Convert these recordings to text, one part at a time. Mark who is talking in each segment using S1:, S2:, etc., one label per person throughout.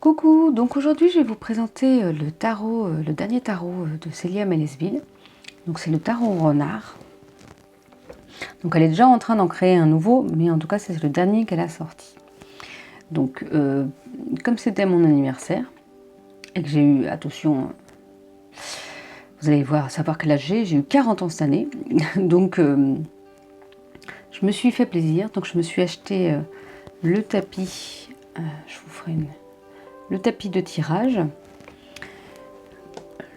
S1: Coucou, donc aujourd'hui je vais vous présenter le tarot, le dernier tarot de Célia Melesville. Donc c'est le tarot renard. Donc elle est déjà en train d'en créer un nouveau, mais en tout cas c'est le dernier qu'elle a sorti. Donc comme c'était mon anniversaire, et que j'ai eu, attention, vous allez voir, savoir quel âge j'ai eu 40 ans cette année. Donc je me suis fait plaisir, donc je me suis acheté le tapis, je vous ferai le tapis de tirage,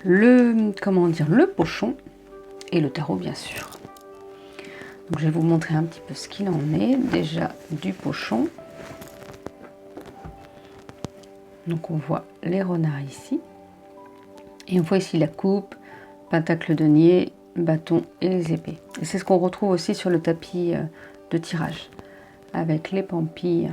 S1: le pochon et le tarot bien sûr. Donc je vais vous montrer un petit peu ce qu'il en est déjà du pochon. Donc on voit les renards ici et on voit ici la coupe, pentacle denier, bâton et les épées. Et c'est ce qu'on retrouve aussi sur le tapis de tirage avec les pampilles.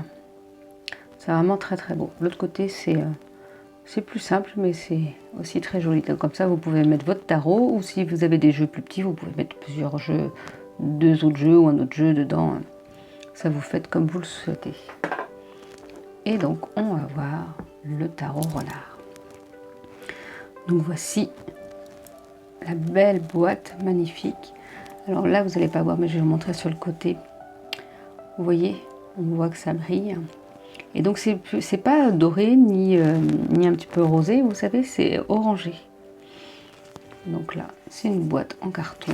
S1: C'est vraiment très très beau. L'autre côté c'est plus simple, mais c'est aussi très joli. Donc, comme ça, vous pouvez mettre votre tarot, ou si vous avez des jeux plus petits, vous pouvez mettre plusieurs jeux, 2 autres jeux ou un autre jeu dedans. Ça vous fait comme vous le souhaitez. Et donc, on va voir le tarot renard. Donc, voici la belle boîte magnifique. Alors là, vous n'allez pas voir, mais je vais vous montrer sur le côté. Vous voyez, on voit que ça brille. Et donc c'est pas doré ni un petit peu rosé, vous savez, c'est orangé. Donc là, c'est une boîte en carton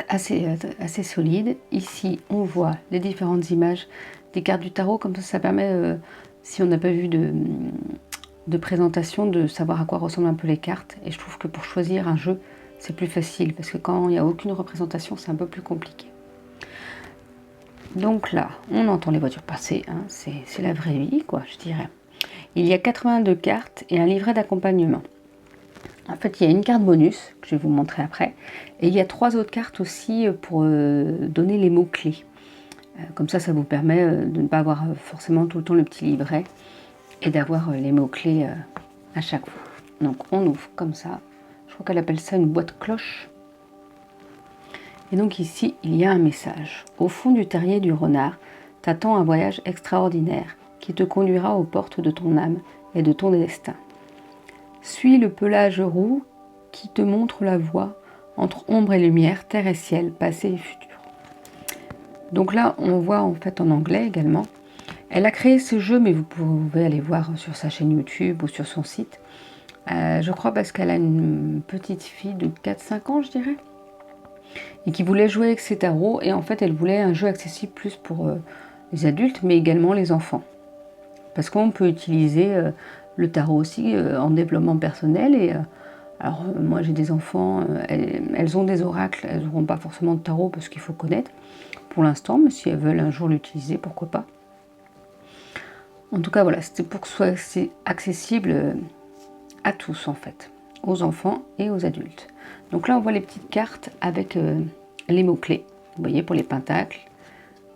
S1: assez solide. Ici, on voit les différentes images des cartes du tarot, comme ça permet, si on n'a pas vu de présentation, de savoir à quoi ressemblent un peu les cartes. Et je trouve que pour choisir un jeu, c'est plus facile, parce que quand il n'y a aucune représentation, c'est un peu plus compliqué. Donc là, on entend les voitures passer, hein, c'est la vraie vie, quoi, je dirais. Il y a 82 cartes et un livret d'accompagnement. En fait, il y a une carte bonus, que je vais vous montrer après, et il y a 3 autres cartes aussi pour donner les mots-clés. Comme ça vous permet de ne pas avoir forcément tout le temps le petit livret, et d'avoir les mots-clés à chaque fois. Donc on ouvre comme ça, je crois qu'elle appelle ça une boîte cloche. Et donc ici, il y a un message. Au fond du terrier du renard, t'attend un voyage extraordinaire qui te conduira aux portes de ton âme et de ton destin. Suis le pelage roux qui te montre la voie entre ombre et lumière, terre et ciel, passé et futur. Donc là, on voit en fait en anglais également. Elle a créé ce jeu, mais vous pouvez aller voir sur sa chaîne YouTube ou sur son site. Je crois parce qu'elle a une petite fille de 4-5 ans, je dirais. Et qui voulait jouer avec ses tarots, et en fait elle voulait un jeu accessible plus pour les adultes mais également les enfants, parce qu'on peut utiliser le tarot aussi en développement personnel. Et alors moi j'ai des enfants, elles ont des oracles, elles n'auront pas forcément de tarot parce qu'il faut connaître pour l'instant, mais si elles veulent un jour l'utiliser, pourquoi pas. En tout cas voilà, c'était pour que ce soit accessible à tous en fait, aux enfants et aux adultes. Donc là on voit les petites cartes avec les mots-clés, vous voyez, pour les pentacles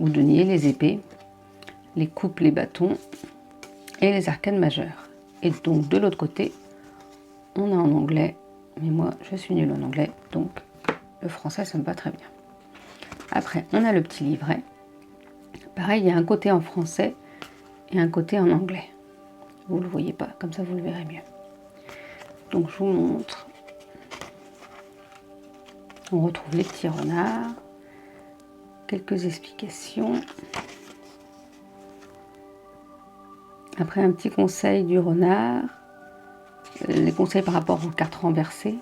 S1: ou deniers, les épées, les coupes, les bâtons et les arcanes majeures. Et donc de l'autre côté, on a en anglais, mais moi je suis nulle en anglais, donc le français ça me va très bien. Après on a le petit livret, pareil il y a un côté en français et un côté en anglais. Vous ne le voyez pas, comme ça vous le verrez mieux. Donc je vous montre. On retrouve les petits renards, quelques explications. Après un petit conseil du renard, les conseils par rapport aux cartes renversées,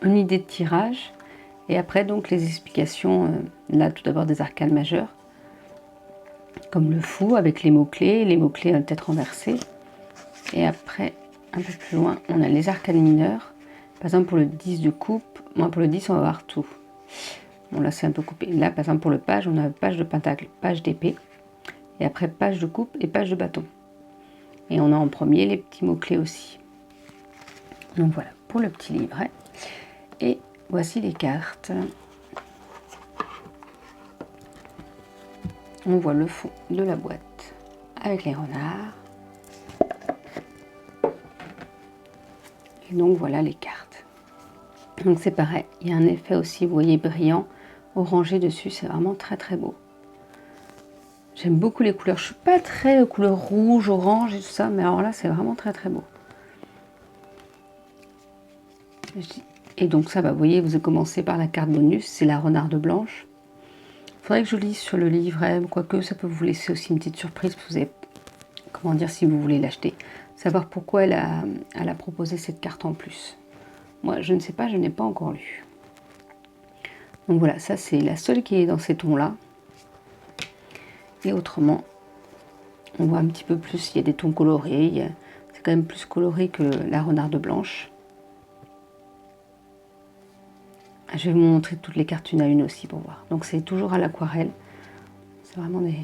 S1: une idée de tirage, et après donc les explications, là tout d'abord des arcanes majeures, comme le fou avec les mots-clés à tête renversée, et après un peu plus loin on a les arcanes mineures, par exemple pour le 10 de coupe, moi pour le 10 on va voir tout. Bon là c'est un peu coupé, là par exemple pour le page on a page de pentacle, page d'épée, et après page de coupe et page de bâton. Et on a en premier les petits mots-clés aussi. Donc voilà pour le petit livret. Et voici les cartes. On voit le fond de la boîte avec les renards. Et donc voilà les cartes. Donc c'est pareil, il y a un effet aussi, vous voyez, brillant, orangé dessus, c'est vraiment très très beau. J'aime beaucoup les couleurs. Je suis pas très couleur rouge, orange et tout ça, mais alors là, c'est vraiment très très beau. Et donc ça, bah, vous voyez, vous avez commencé par la carte bonus, c'est la renarde blanche. Il faudrait que je lise sur le livret, quoique ça peut vous laisser aussi une petite surprise, vous avez, comment dire, si vous voulez l'acheter. Savoir pourquoi elle a proposé cette carte en plus. Moi, je ne sais pas, je n'ai pas encore lu. Donc voilà, ça c'est la seule qui est dans ces tons-là. Et autrement, on voit un petit peu plus, il y a des tons colorés, c'est quand même plus coloré que la renarde blanche. Je vais vous montrer toutes les cartes une à une aussi pour voir. Donc c'est toujours à l'aquarelle. C'est vraiment des...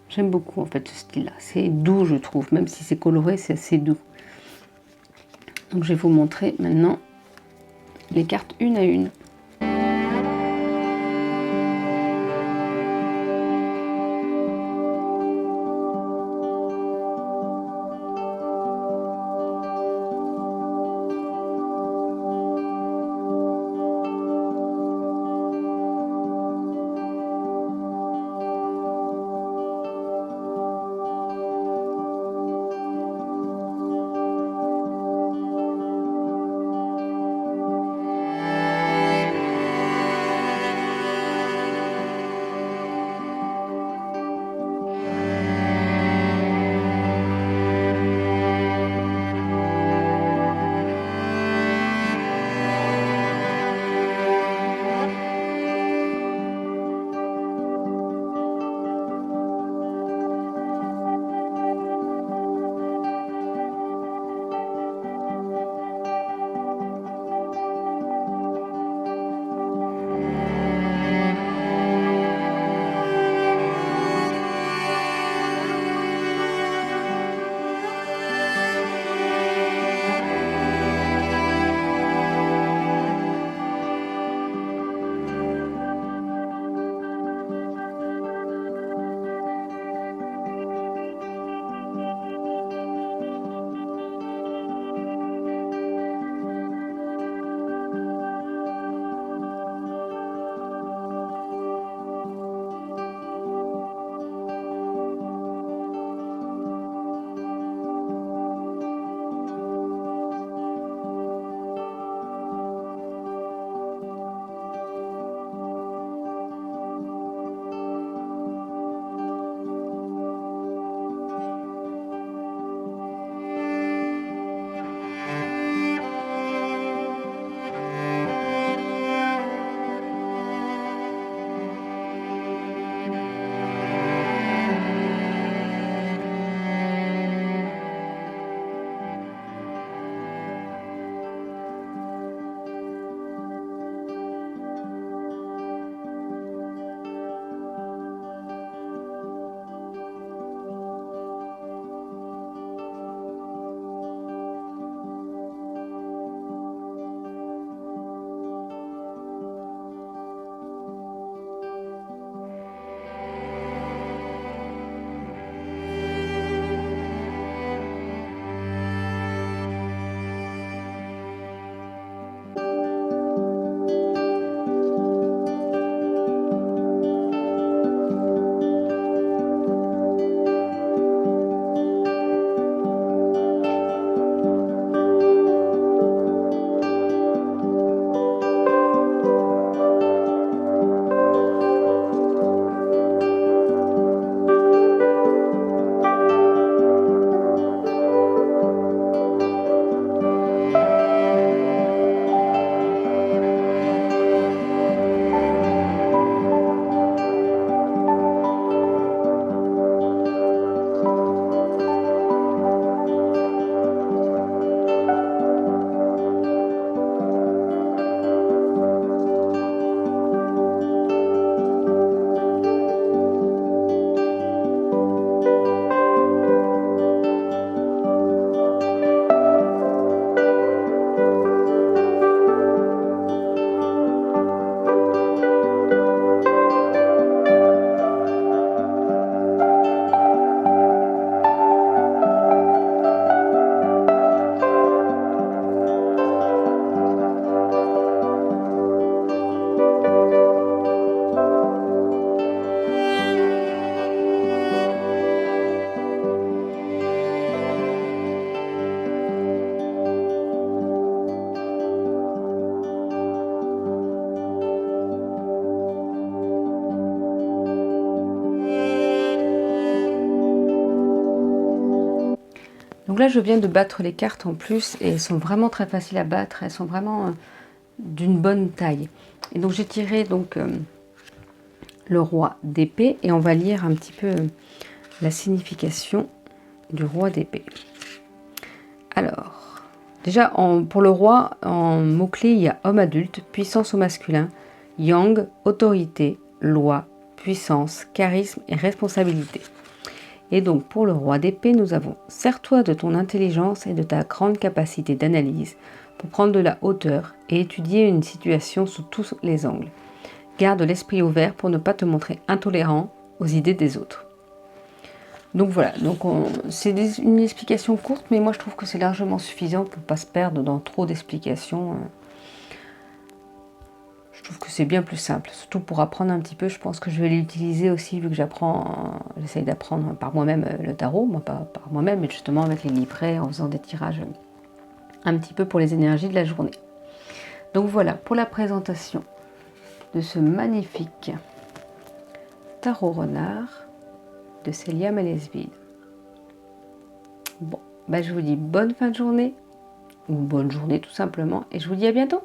S1: J'aime beaucoup en fait ce style-là. C'est doux je trouve, même si c'est coloré, c'est assez doux. Donc je vais vous montrer maintenant les cartes une à une. Donc là, je viens de battre les cartes en plus et elles sont vraiment très faciles à battre. Elles sont vraiment d'une bonne taille. Et donc j'ai tiré donc le roi d'épée et on va lire un petit peu la signification du roi d'épée. Alors, déjà pour le roi, en mots-clés, il y a homme adulte, puissance au masculin, yang, autorité, loi, puissance, charisme et responsabilité. Et donc pour le roi d'épée, nous avons « Sers-toi de ton intelligence et de ta grande capacité d'analyse pour prendre de la hauteur et étudier une situation sous tous les angles. Garde l'esprit ouvert pour ne pas te montrer intolérant aux idées des autres. » Donc voilà, c'est une explication courte, mais moi je trouve que c'est largement suffisant pour ne pas se perdre dans trop d'explications. Je trouve que c'est bien plus simple, surtout pour apprendre un petit peu. Je pense que je vais l'utiliser aussi, vu que j'essaye d'apprendre par moi-même le tarot, moi pas par moi-même, mais justement avec les livrets, en faisant des tirages un petit peu pour les énergies de la journée. Donc voilà, pour la présentation de ce magnifique tarot renard de Célia Malesville. Bon, je vous dis bonne fin de journée, ou bonne journée tout simplement, et je vous dis à bientôt.